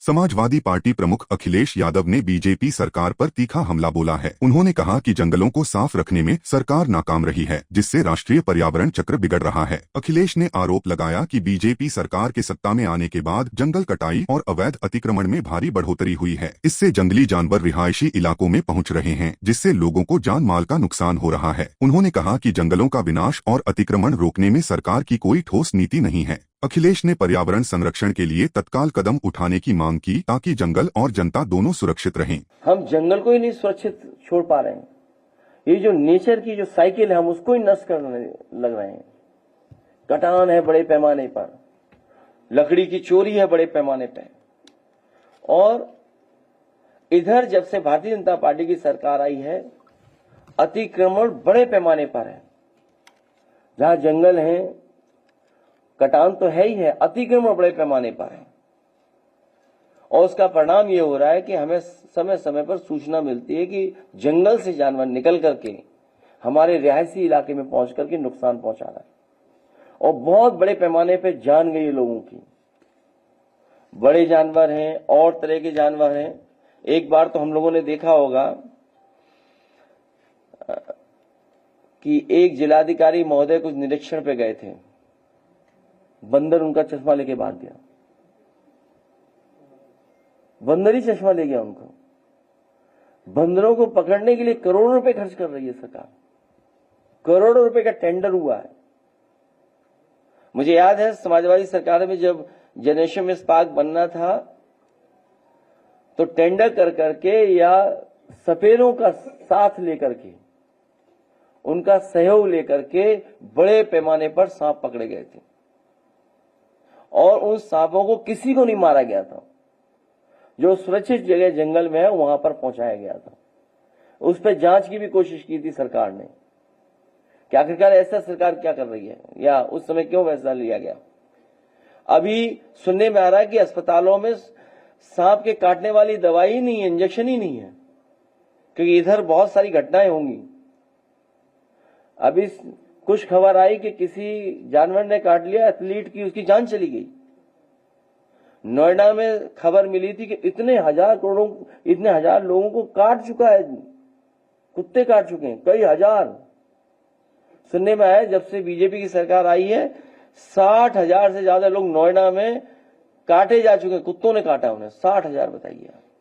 Samajwadi party प्रमुख अखिलेश यादव ने BJP सरकार पर तीखा हमला बोला है। उन्होंने कहा कि जंगलों को साफ रखने में सरकार नाकाम रही है, जिससे राष्ट्रीय पर्यावरण चक्र बिगड़ रहा है। अखिलेश ने आरोप लगाया कि बीजेपी सरकार के सत्ता में आने के बाद जंगल कटाई और अवैध अतिक्रमण में भारी बढ़ोतरी हुई है। इससे जंगली जानवर रिहायशी इलाकों में पहुँच रहे हैं, जिससे लोगों को जान माल का नुकसान हो रहा है। उन्होंने कहा कि जंगलों का विनाश और अतिक्रमण रोकने में सरकार की कोई ठोस नीति नहीं है। अखिलेश ने पर्यावरण संरक्षण के लिए तत्काल कदम उठाने की मांग की, ताकि जंगल और जनता दोनों सुरक्षित रहें। हम जंगल को ही नहीं सुरक्षित छोड़ पा रहे हैं। ये जो नेचर की जो साइकिल है, हम उसको ही नष्ट करने लग रहे हैं। कटान है बड़े पैमाने पर, लकड़ी की चोरी है बड़े पैमाने पर, और इधर जब से भारतीय जनता पार्टी की सरकार आई है, अतिक्रमण बड़े पैमाने पर है। जहां जंगल है, कटान तो है ही है, अतिक्रमण बड़े पैमाने पर है। और उसका परिणाम ये हो रहा है कि हमें समय समय पर सूचना मिलती है कि जंगल से जानवर निकल करके हमारे रिहायशी इलाके में पहुंच करके नुकसान पहुंचा रहा है, और बहुत बड़े पैमाने पर जान गई है लोगों की। बड़े जानवर हैं और तरह के जानवर हैं। एक बार तो हम लोगों ने देखा होगा कि एक जिलाधिकारी महोदय कुछ निरीक्षण पे गए थे, बंदर उनका चश्मा लेके भाग गया। बंदर ही चश्मा ले गया उनको। बंदरों को पकड़ने के लिए करोड़ों रुपए खर्च कर रही है सरकार। करोड़ों रुपए का टेंडर हुआ है। मुझे याद है समाजवादी सरकार में जब जनरेशन में पार्क बनना था, तो टेंडर कर करके या सपेरों का साथ लेकर के, उनका सहयोग लेकर के बड़े पैमाने पर सांप पकड़े गए थे, और उन सांपों को किसी को नहीं मारा गया था। जो सुरक्षित जगह जंगल में है वहां पर पहुंचाया गया था। उस पर जांच की भी कोशिश की थी सरकार ने कि आखिरकार ऐसा सरकार क्या कर रही है, या उस समय क्यों फैसला लिया गया। अभी सुनने में आ रहा है कि अस्पतालों में सांप के काटने वाली दवाई ही नहीं है, इंजेक्शन ही नहीं है, क्योंकि इधर बहुत सारी घटनाएं होंगी। अभी कुछ खबर आई कि किसी जानवर ने काट लिया एथलीट की, उसकी जान चली गई। नोएडा में खबर मिली थी कि इतने हजार लोगों को काट चुका है, कुत्ते काट चुके हैं, कई हजार। सुनने में आया जब से बीजेपी की सरकार आई है, 60,000 से ज्यादा लोग नोएडा में काटे जा चुके हैं, कुत्तों ने काटा उन्हें। 60,000 बताइए आप।